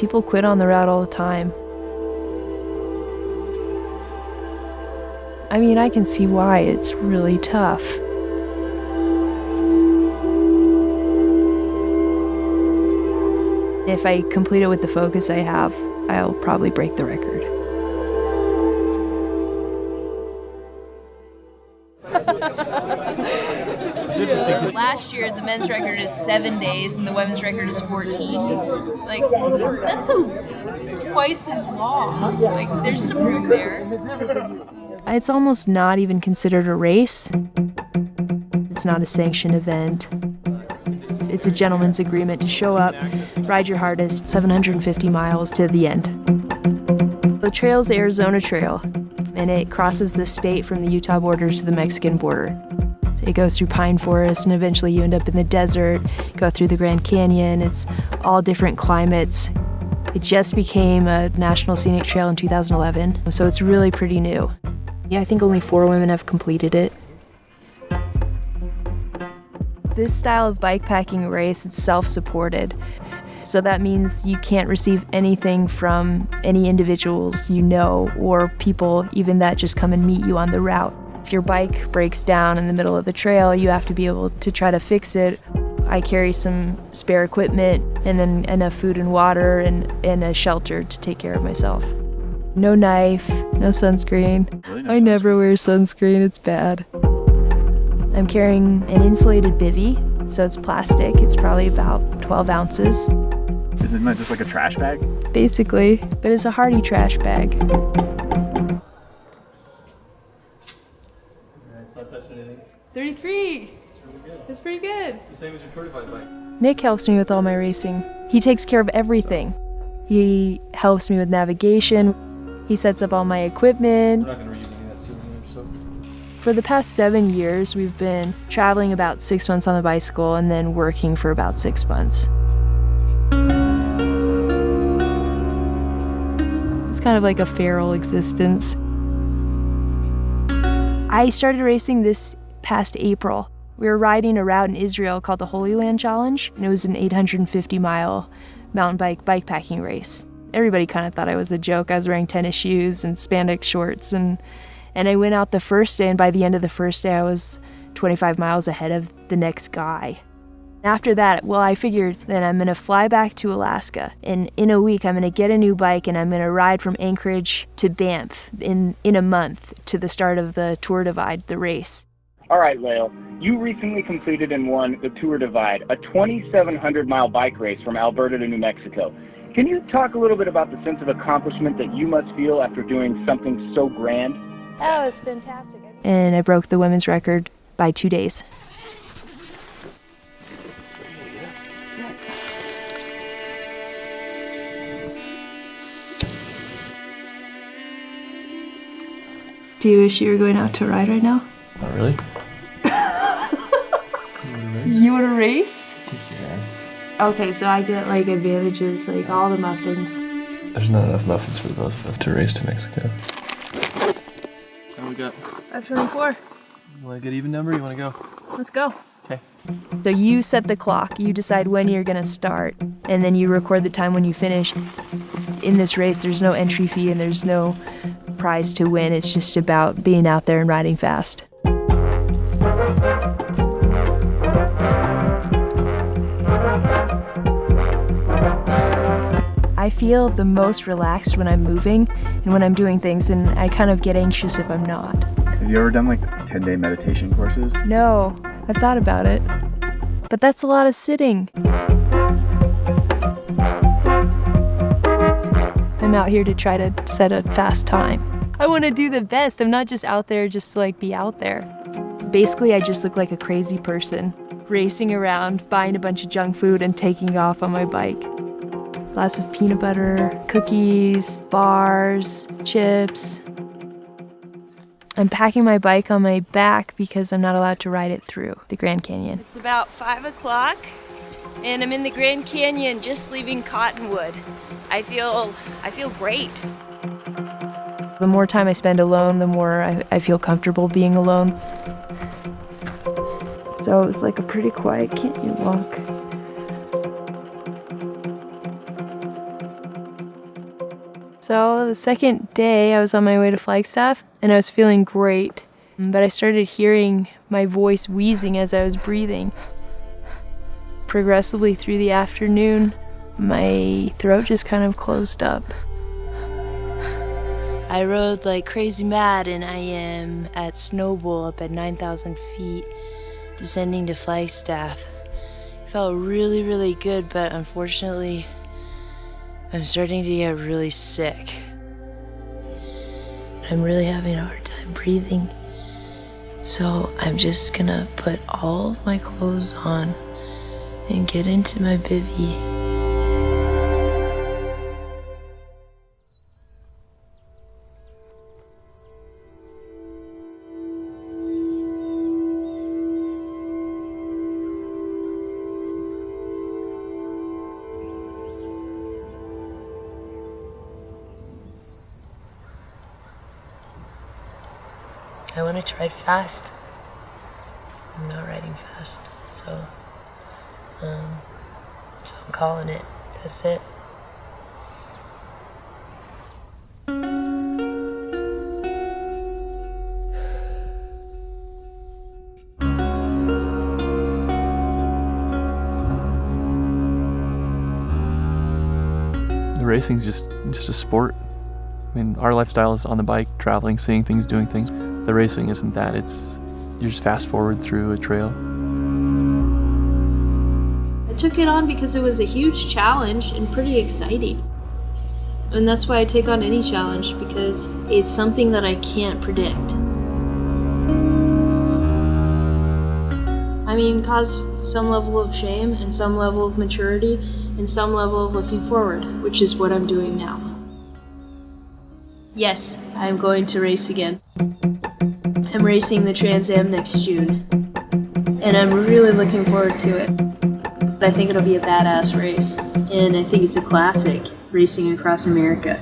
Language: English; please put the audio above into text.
People quit on the route all the time. I mean, I can see why. It's really tough. If I complete it with the focus I have, I'll probably break the record. Last year, the men's record is 7 days and the women's record is 14. Like, that's twice as long. Like, there's some room there. It's almost not even considered a race. It's not a sanctioned event. It's a gentleman's agreement to show up, ride your hardest, 750 miles to the end. The trail's the Arizona Trail, and it crosses the state from the Utah border to the Mexican border. It goes through pine forest, and eventually you end up in the desert, go through the Grand Canyon. It's all different climates. It just became a National Scenic Trail in 2011, so it's really pretty new. Yeah, I think only 4 women have completed it. This style of bikepacking race is self-supported. So that means you can't receive anything from any individuals you know or people even that just come and meet you on the route. If your bike breaks down in the middle of the trail, you have to be able to try to fix it. I carry some spare equipment and then enough food and water and a shelter to take care of myself. No knife, no sunscreen. Really? No I never wear sunscreen, it's bad. I'm carrying an insulated bivvy, so it's plastic. It's probably about 12 ounces. Isn't that just like a trash bag? Basically, but it's a hardy trash bag. It's not touching anything. 33. It's really good. That's pretty good. It's the same as your Tour Divide bike. Nick helps me with all my racing. He takes care of everything. He helps me with navigation. He sets up all my equipment. We're not going to reuse any of that souvenir stuff. For the past 7 years, we've been traveling about 6 months on the bicycle and then working for about 6 months. It's kind of like a feral existence. I started racing this past April. We were riding a route in Israel called the Holy Land Challenge, and it was an 850-mile mountain bikepacking race. Everybody kind of thought I was a joke. I was wearing tennis shoes and spandex shorts, and I went out the first day, and by the end of the first day, I was 25 miles ahead of the next guy. After that, well, I figured that I'm gonna fly back to Alaska, and in a week, I'm gonna get a new bike, and I'm gonna ride from Anchorage to Banff in a month to the start of the Tour Divide, the race. All right, Lael, you recently completed and won the Tour Divide, a 2,700-mile bike race from Alberta to New Mexico. Can you talk a little bit about the sense of accomplishment that you must feel after doing something so grand? Oh, it's fantastic. And I broke the women's record by 2 days. Do you wish you were going out to ride right now? Not really. You want to race? Yes. Okay, so I get like advantages, like all the muffins. There's not enough muffins for the both of us to race to Mexico. How we got? 524. You want to get even number? You want to go? Let's go. Okay. So you set the clock, you decide when you're gonna start, and then you record the time when you finish. In this race, there's no entry fee and there's no prize to win. It's just about being out there and riding fast. I feel the most relaxed when I'm moving and when I'm doing things, and I kind of get anxious if I'm not. Have you ever done like 10-day meditation courses? No, I've thought about it, but that's a lot of sitting. I'm out here to try to set a fast time. I want to do the best. I'm not just out there just to like be out there. Basically, I just look like a crazy person, racing around, buying a bunch of junk food and taking off on my bike. Lots of peanut butter, cookies, bars, chips. I'm packing my bike on my back because I'm not allowed to ride it through the Grand Canyon. It's about 5 o'clock and I'm in the Grand Canyon just leaving Cottonwood. I feel great. The more time I spend alone, the more I feel comfortable being alone. So it was like a pretty quiet canyon walk. So the second day I was on my way to Flagstaff and I was feeling great, but I started hearing my voice wheezing as I was breathing. Progressively through the afternoon, my throat just kind of closed up. I rode like crazy mad, and I am at Snowball up at 9,000 feet, descending to Flagstaff. Felt really, really good, but unfortunately, I'm starting to get really sick. I'm really having a hard time breathing, so I'm just gonna put all of my clothes on and get into my bivvy. I want to ride fast. I'm not riding fast, so I'm calling it. That's it. The racing's just a sport. I mean, our lifestyle is on the bike, traveling, seeing things, doing things. The racing isn't that. You're just fast forward through a trail. I took it on because it was a huge challenge and pretty exciting. And that's why I take on any challenge, because it's something that I can't predict. I mean, cause some level of shame and some level of maturity and some level of looking forward, which is what I'm doing now. Yes, I'm going to race again. I'm racing the Trans Am next June, and I'm really looking forward to it. I think it'll be a badass race, and I think it's a classic, racing across America.